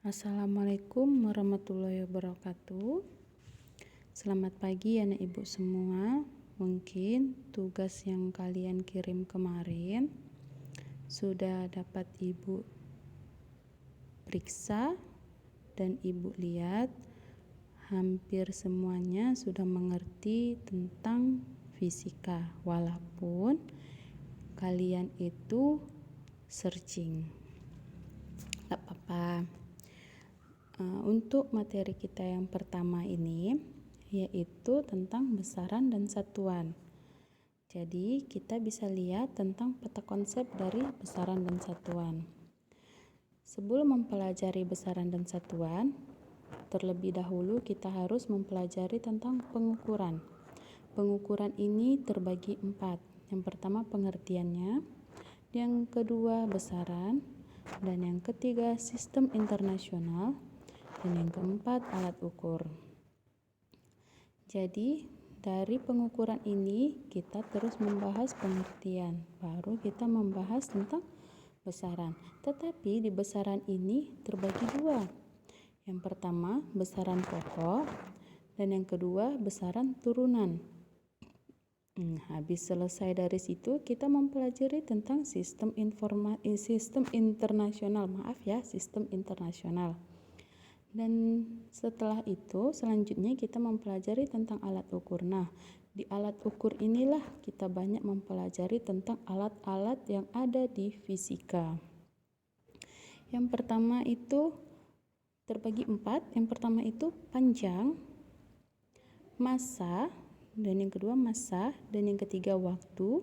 Assalamualaikum warahmatullahi wabarakatuh. Selamat pagi anak ibu semua. Mungkin tugas yang kalian kirim kemarin sudah dapat ibu periksa dan ibu lihat hampir semuanya sudah mengerti tentang fisika, walaupun kalian itu searching. Gak apa-apa. Untuk materi kita yang pertama ini yaitu tentang besaran dan satuan. Jadi kita bisa lihat tentang peta konsep dari besaran dan satuan. Sebelum mempelajari besaran dan satuan, terlebih dahulu kita harus mempelajari tentang pengukuran. Pengukuran ini terbagi 4. Yang pertama pengertiannya, yang kedua besaran, dan yang ketiga sistem internasional, dan yang keempat alat ukur. Jadi dari pengukuran ini kita terus membahas pengertian, baru kita membahas tentang besaran. Tetapi di besaran ini terbagi 2. Yang pertama besaran pokok dan yang kedua besaran turunan. Habis selesai dari situ kita mempelajari tentang sistem internasional. Sistem internasional. Dan setelah itu selanjutnya kita mempelajari tentang alat ukur. Nah, di alat ukur inilah kita banyak mempelajari tentang alat-alat yang ada di fisika. Yang pertama itu terbagi 4. Yang pertama itu panjang, massa, dan yang kedua massa, dan yang ketiga waktu,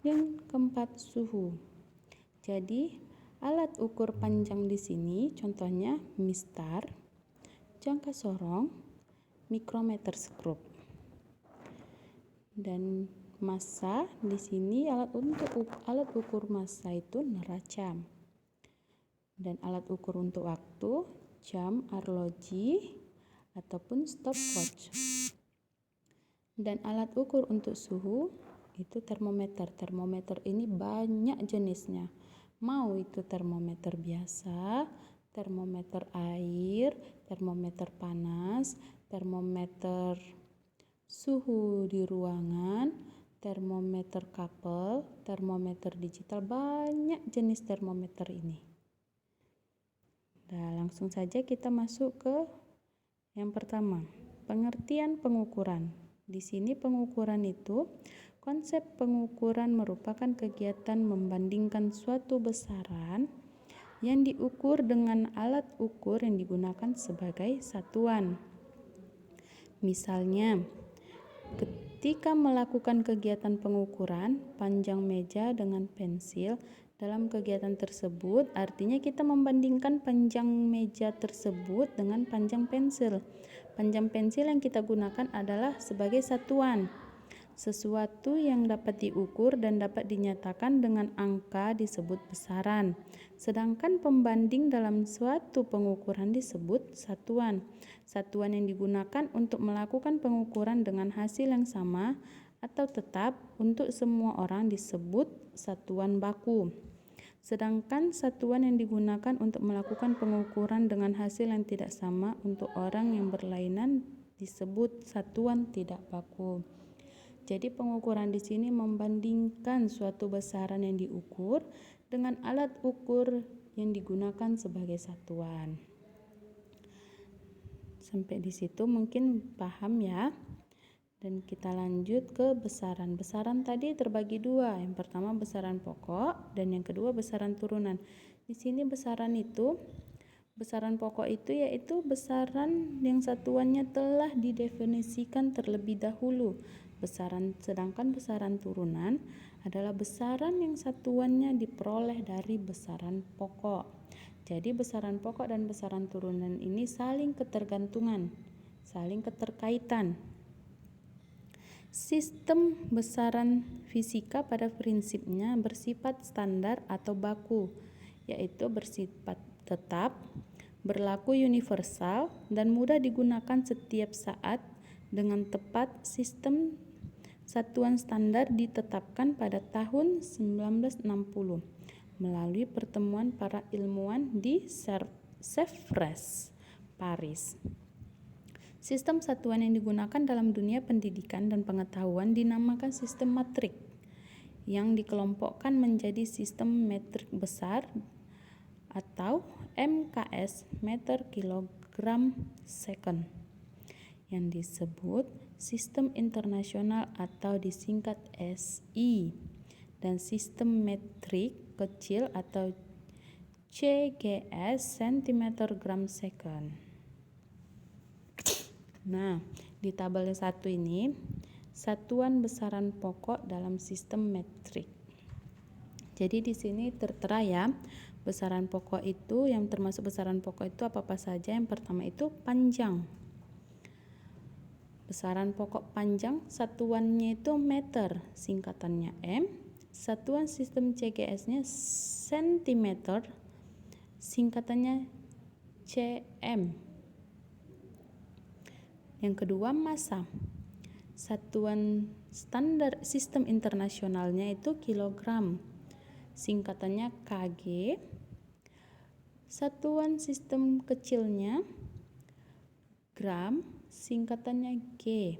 yang keempat suhu. Jadi alat ukur panjang di sini contohnya mistar, jangka sorong, mikrometer skrup. Dan massa di sini alat ukur massa itu neraca. Dan alat ukur untuk waktu jam, arloji ataupun stopwatch. Dan alat ukur untuk suhu itu termometer. Termometer ini banyak jenisnya. Mau itu termometer biasa, termometer air, termometer panas, termometer suhu di ruangan, termometer kabel, termometer digital, banyak jenis termometer ini. Nah, langsung saja kita masuk ke yang pertama, pengertian pengukuran. Di sini pengukuran itu konsep pengukuran merupakan kegiatan membandingkan suatu besaran yang diukur dengan alat ukur yang digunakan sebagai satuan. Misalnya, ketika melakukan kegiatan pengukuran panjang meja dengan pensil, dalam kegiatan tersebut artinya kita membandingkan panjang meja tersebut dengan panjang pensil. Panjang pensil yang kita gunakan adalah sebagai satuan. Sesuatu yang dapat diukur dan dapat dinyatakan dengan angka disebut besaran. Sedangkan pembanding dalam suatu pengukuran disebut satuan. Satuan yang digunakan untuk melakukan pengukuran dengan hasil yang sama atau tetap untuk semua orang disebut satuan baku. Sedangkan satuan yang digunakan untuk melakukan pengukuran dengan hasil yang tidak sama untuk orang yang berlainan disebut satuan tidak baku. Jadi pengukuran di sini membandingkan suatu besaran yang diukur dengan alat ukur yang digunakan sebagai satuan. Sampai di situ mungkin paham ya. Dan kita lanjut ke besaran. Besaran tadi terbagi 2. Yang pertama besaran pokok dan yang kedua besaran turunan. Di sini besaran pokok itu yaitu besaran yang satuannya telah didefinisikan terlebih dahulu. Sedangkan besaran turunan adalah besaran yang satuannya diperoleh dari besaran pokok. Jadi besaran pokok dan besaran turunan ini saling ketergantungan, saling keterkaitan. Sistem besaran fisika pada prinsipnya bersifat standar atau baku, yaitu bersifat tetap, berlaku universal, dan mudah digunakan setiap saat dengan tepat. Sistem satuan standar ditetapkan pada tahun 1960 melalui pertemuan para ilmuwan di Sèvres, Paris. Sistem satuan yang digunakan dalam dunia pendidikan dan pengetahuan dinamakan sistem metrik, yang dikelompokkan menjadi sistem metrik besar atau MKS, meter kilogram second, yang disebut sistem internasional atau disingkat SI, dan sistem metrik kecil atau CGS, centimeter gram second. Nah, di tabel 1 ini satuan besaran pokok dalam sistem metrik. Jadi di sini tertera ya, besaran pokok itu, yang termasuk besaran pokok itu apa-apa saja. Yang pertama itu panjang. Besaran pokok panjang satuannya itu meter, singkatannya M. Satuan sistem CGS-nya sentimeter, singkatannya cm. Yang kedua massa. Satuan standar sistem internasionalnya itu kilogram, singkatannya kg. Satuan sistem kecilnya gram, singkatannya g.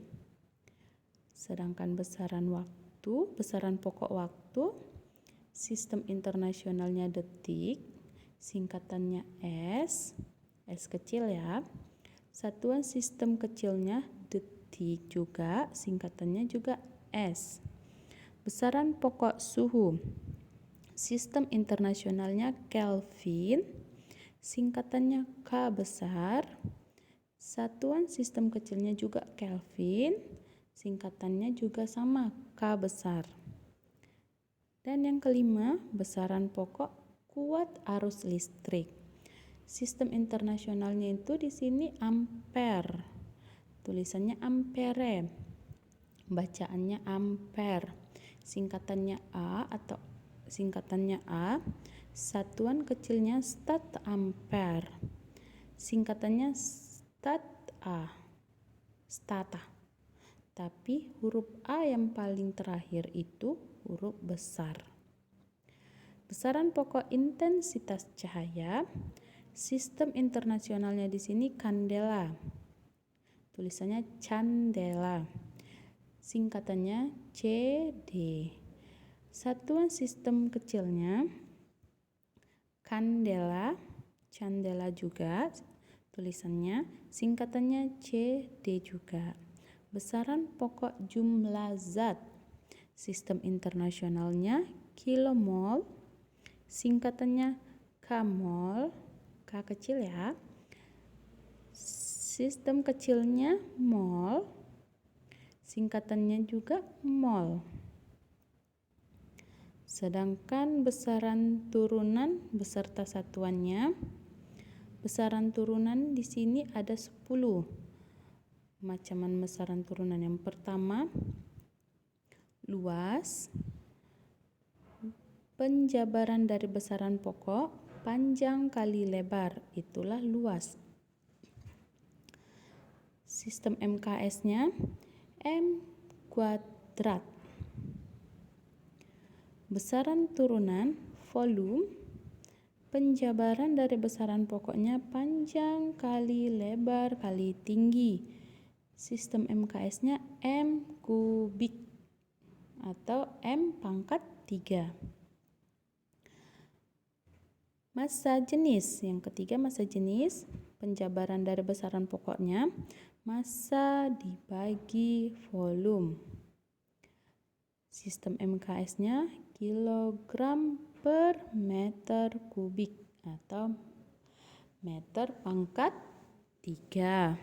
Sedangkan besaran pokok waktu, sistem internasionalnya detik, singkatannya S kecil ya. Satuan sistem kecilnya detik juga, singkatannya juga S. Besaran pokok suhu, sistem internasionalnya Kelvin, singkatannya K besar. Satuan sistem kecilnya juga Kelvin, singkatannya juga sama, K besar. Dan yang kelima, besaran pokok kuat arus listrik. Sistem internasionalnya itu di sini ampere. Tulisannya ampere. Bacaannya ampere. Singkatannya A. Satuan kecilnya stat ampere. Singkatannya stata. Tapi huruf A yang paling terakhir itu huruf besar. Besaran pokok intensitas cahaya, sistem internasionalnya di sini kandela. Tulisannya candela. Singkatannya CD. Satuan sistem kecilnya kandela, candela juga tulisannya, singkatannya CD juga. Besaran pokok jumlah zat, sistem internasionalnya kilomol, singkatannya Kmol, K kecil ya. Sistem kecilnya mol, singkatannya juga mol. Sedangkan besaran turunan beserta satuannya, besaran turunan di sini ada 10 macaman besaran turunan. Yang pertama, luas. Penjabaran dari besaran pokok, panjang kali lebar, itulah luas. Sistem MKS-nya M kuadrat. Besaran turunan, volume. Penjabaran dari besaran pokoknya panjang kali lebar kali tinggi. Sistem MKS-nya M kubik atau M pangkat 3. Massa jenis, yang ketiga massa jenis. Penjabaran dari besaran pokoknya massa dibagi volume. Sistem MKS-nya kilogram per meter kubik atau meter pangkat 3.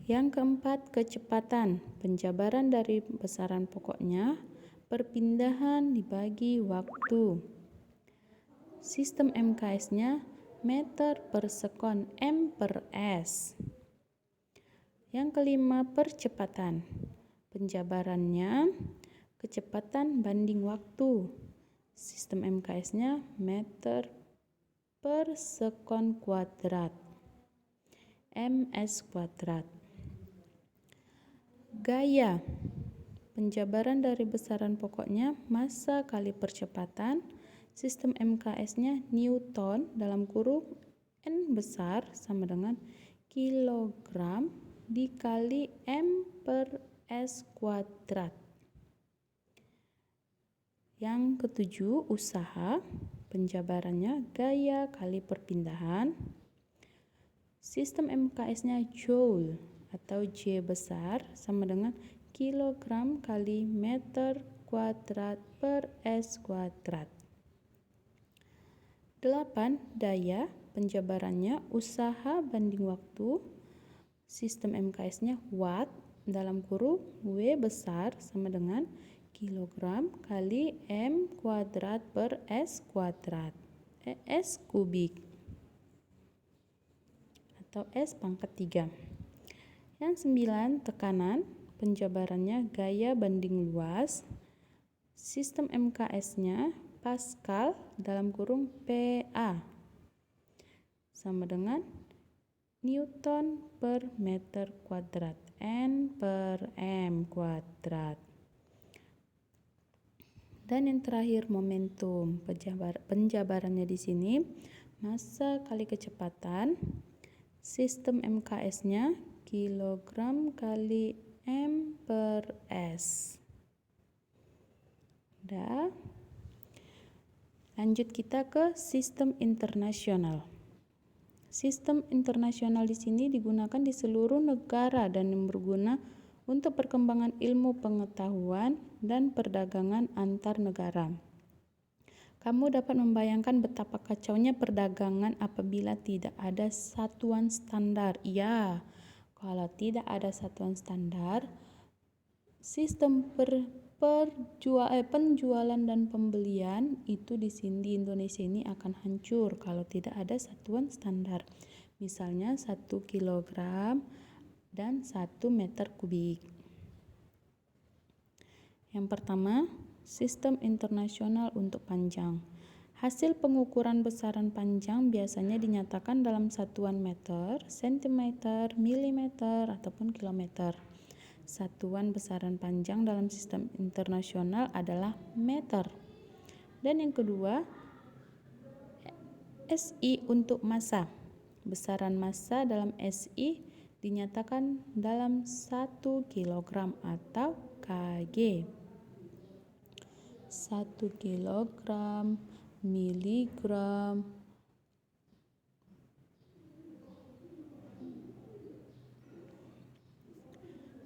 Yang keempat, kecepatan. Penjabaran dari besaran pokoknya perpindahan dibagi waktu. Sistem MKS-nya meter per sekon, M per S. Yang kelima, percepatan. Penjabarannya kecepatan banding waktu. Sistem MKS-nya meter per sekon kuadrat, ms kuadrat. Gaya. Penjabaran dari besaran pokoknya massa kali percepatan. Sistem MKS-nya Newton dalam kurung N besar sama dengan kilogram dikali M per S kuadrat. Yang ketujuh, usaha. Penjabarannya gaya kali perpindahan. Sistem MKS-nya Joule atau J besar sama dengan kilogram kali meter kuadrat per S kuadrat. 8. Daya. Penjabarannya usaha banding waktu. Sistem MKS-nya Watt dalam kurung W besar sama dengan kilogram kali M kuadrat per S kuadrat. S kubik atau S pangkat 3. Yang 9, tekanan. Penjabarannya gaya banding luas. Sistem MKS-nya Pascal dalam kurung PA sama dengan Newton per meter kuadrat, N per M kuadrat. Dan yang terakhir, momentum. Penjabarannya di sini massa kali kecepatan. Sistem MKS-nya kilogram kali M per S. Udah. Lanjut kita ke sistem internasional. Sistem internasional di sini digunakan di seluruh negara dan yang berguna untuk perkembangan ilmu pengetahuan dan perdagangan antar negara. Kamu dapat membayangkan betapa kacaunya perdagangan apabila tidak ada satuan standar. Ya, kalau tidak ada satuan standar, sistem penjualan dan pembelian itu di Indonesia ini akan hancur kalau tidak ada satuan standar. Misalnya 1 kilogram dan 1 meter kubik. Yang pertama, sistem internasional untuk panjang. Hasil pengukuran besaran panjang biasanya dinyatakan dalam satuan meter, sentimeter, milimeter, ataupun kilometer. Satuan besaran panjang dalam sistem internasional adalah meter. Dan yang kedua, SI untuk massa. Besaran massa dalam SI dinyatakan dalam 1 kilogram atau kg. 1 kilogram, miligram,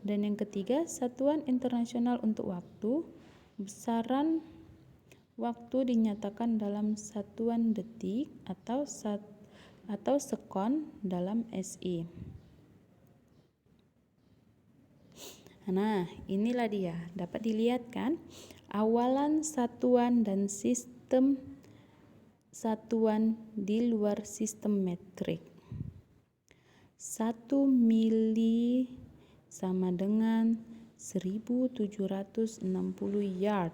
dan yang ketiga, satuan internasional untuk waktu. Besaran waktu dinyatakan dalam satuan detik atau sekon dalam SI. Nah, inilah dia. Dapat dilihat kan? Awalan satuan dan sistem satuan di luar sistem metrik. 1 mili sama dengan 1760 yard.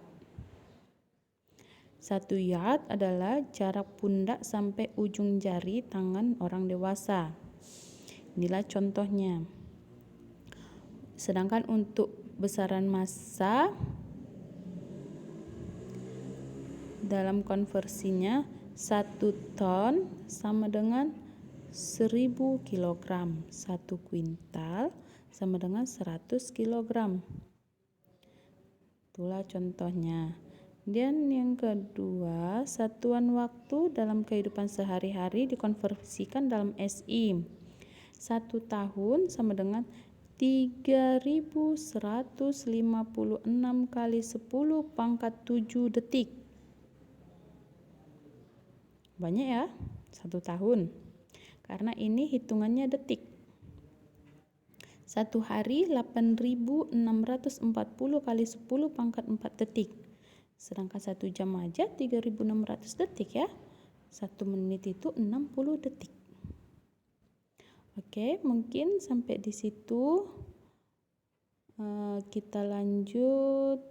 1 yard adalah jarak pundak sampai ujung jari tangan orang dewasa. Inilah contohnya. Sedangkan untuk besaran massa dalam konversinya 1 ton sama dengan 1000 kg. 1 kuintal sama dengan 100 kg. Itulah contohnya. Dan yang kedua, satuan waktu dalam kehidupan sehari-hari dikonversikan dalam SI. 1 tahun sama dengan 3156 kali 10 pangkat 7 detik. Banyak ya, 1 tahun. Karena ini hitungannya detik. 1 hari 8640 kali 10 pangkat 4 detik. Sedangkan 1 jam aja 3600 detik ya. 1 menit itu 60 detik. Oke, mungkin sampai di situ. Kita lanjut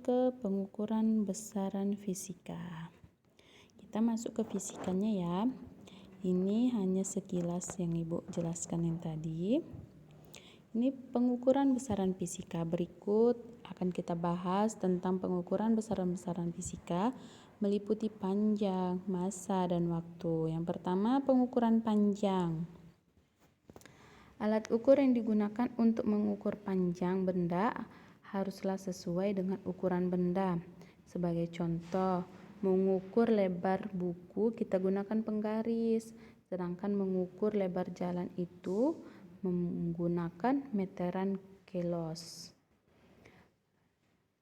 ke pengukuran besaran fisika. Kita masuk ke fisikanya ya. Ini hanya sekilas yang Ibu jelaskan yang tadi. Ini pengukuran besaran fisika. Berikut akan kita bahas tentang pengukuran besaran-besaran fisika meliputi panjang, massa, dan waktu. Yang pertama, pengukuran panjang. Alat ukur yang digunakan untuk mengukur panjang benda haruslah sesuai dengan ukuran benda. Sebagai contoh, mengukur lebar buku kita gunakan penggaris, sedangkan mengukur lebar jalan itu menggunakan meteran kelos.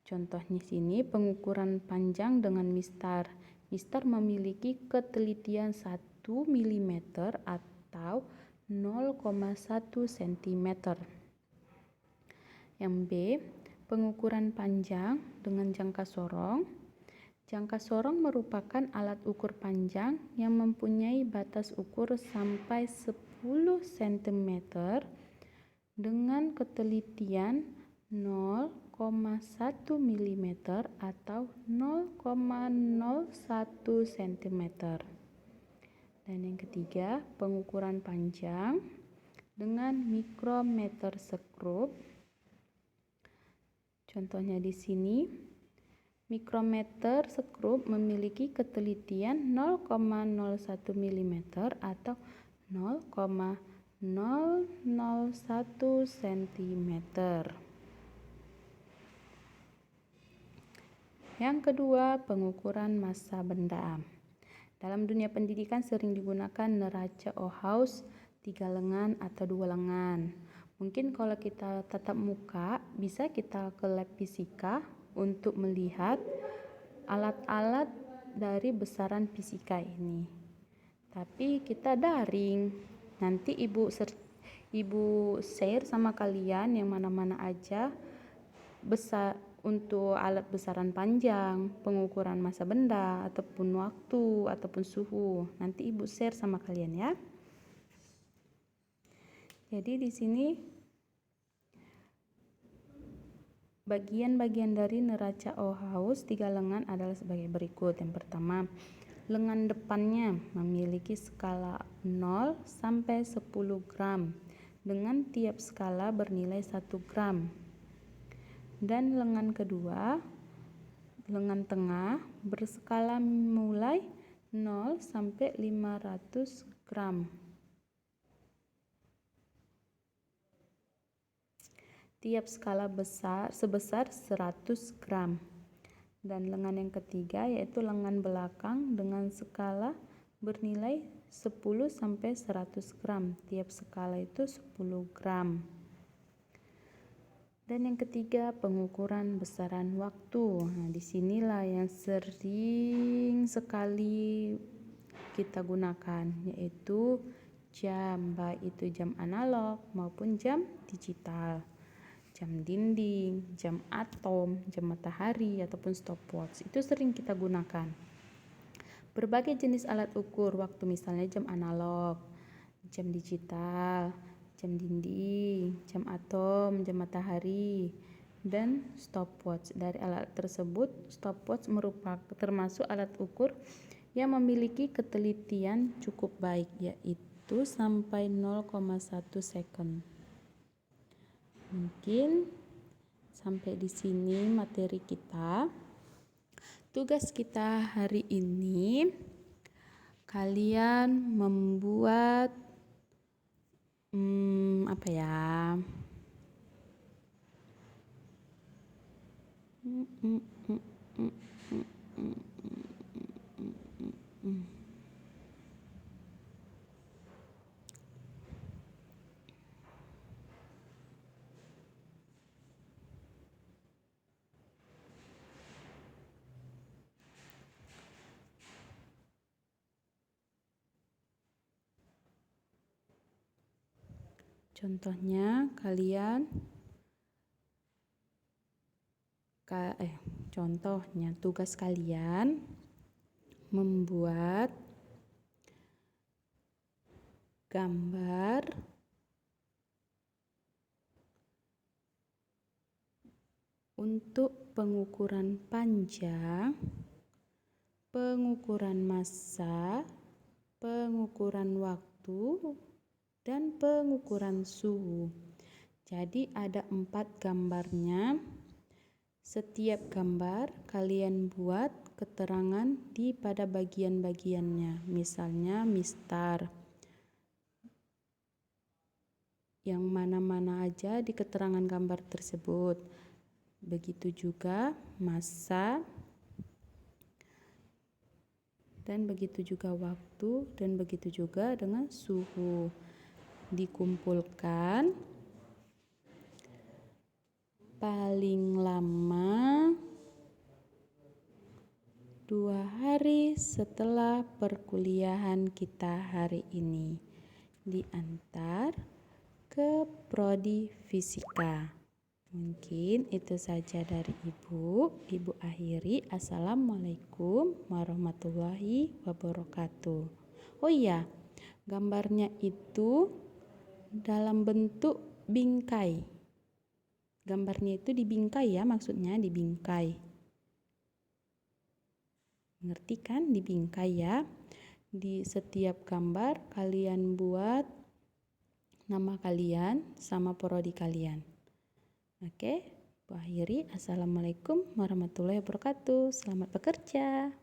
Contohnya sini pengukuran panjang dengan mistar. Mistar memiliki ketelitian 1 mm atau 0,1 cm. Yang B, pengukuran panjang dengan jangka sorong. Jangka sorong merupakan alat ukur panjang yang mempunyai batas ukur sampai 10 cm dengan ketelitian 0,1 mm atau 0,01 cm. Dan yang ketiga, pengukuran panjang dengan mikrometer skrup. Contohnya di sini, mikrometer skrup memiliki ketelitian 0,01 mm atau 0,001 cm. Yang kedua, pengukuran massa benda. Dalam dunia pendidikan sering digunakan neraca Ohaus 3 lengan atau 2 lengan. Mungkin kalau kita tatap muka, bisa kita ke lab fisika untuk melihat alat-alat dari besaran fisika ini. Tapi kita daring. Nanti Ibu share sama kalian yang mana-mana aja besar untuk alat besaran panjang, pengukuran massa benda, ataupun waktu, ataupun suhu. Nanti Ibu share sama kalian ya. Jadi di sini bagian-bagian dari neraca Ohaus 3 lengan adalah sebagai berikut. Yang pertama, lengan depannya memiliki skala 0 sampai 10 gram dengan tiap skala bernilai 1 gram. Dan lengan kedua, lengan tengah berskala mulai 0 sampai 500 gram. Tiap skala sebesar 100 gram. Dan lengan yang ketiga yaitu lengan belakang dengan skala bernilai 10 sampai 100 gram. Tiap skala itu 10 gram. Dan yang ketiga, pengukuran besaran waktu. Nah, disinilah yang sering sekali kita gunakan, yaitu jam, baik itu jam analog maupun jam digital. Jam dinding, jam atom, jam matahari, ataupun stopwatch. Itu sering kita gunakan. Berbagai jenis alat ukur waktu, misalnya jam analog, jam digital, jam dinding, jam atom, jam matahari, dan stopwatch. Dari alat tersebut, stopwatch merupakan termasuk alat ukur yang memiliki ketelitian cukup baik, yaitu sampai 0,1 second. Mungkin sampai di sini materi kita. Tugas kita hari ini, kalian membuat apa ya? Contohnya tugas kalian membuat gambar untuk pengukuran panjang, pengukuran massa, pengukuran waktu, dan pengukuran suhu. Jadi ada 4 gambarnya. Setiap gambar kalian buat keterangan pada bagian-bagiannya. Misalnya mistar. Yang mana-mana aja di keterangan gambar tersebut. Begitu juga masa, dan begitu juga waktu, dan begitu juga dengan suhu. Dikumpulkan paling lama 2 hari setelah perkuliahan kita hari ini. Diantar ke Prodi Fisika. Mungkin itu saja dari Ibu. Ibu akhiri. Assalamualaikum warahmatullahi wabarakatuh. Oh iya, gambarnya itu dalam bentuk bingkai. Gambarnya itu dibingkai ya, maksudnya dibingkai. Ngerti kan? Dibingkai ya. Di setiap gambar kalian buat nama kalian sama prodi kalian. Oke, Bu akhiri. Assalamualaikum warahmatullahi wabarakatuh. Selamat bekerja.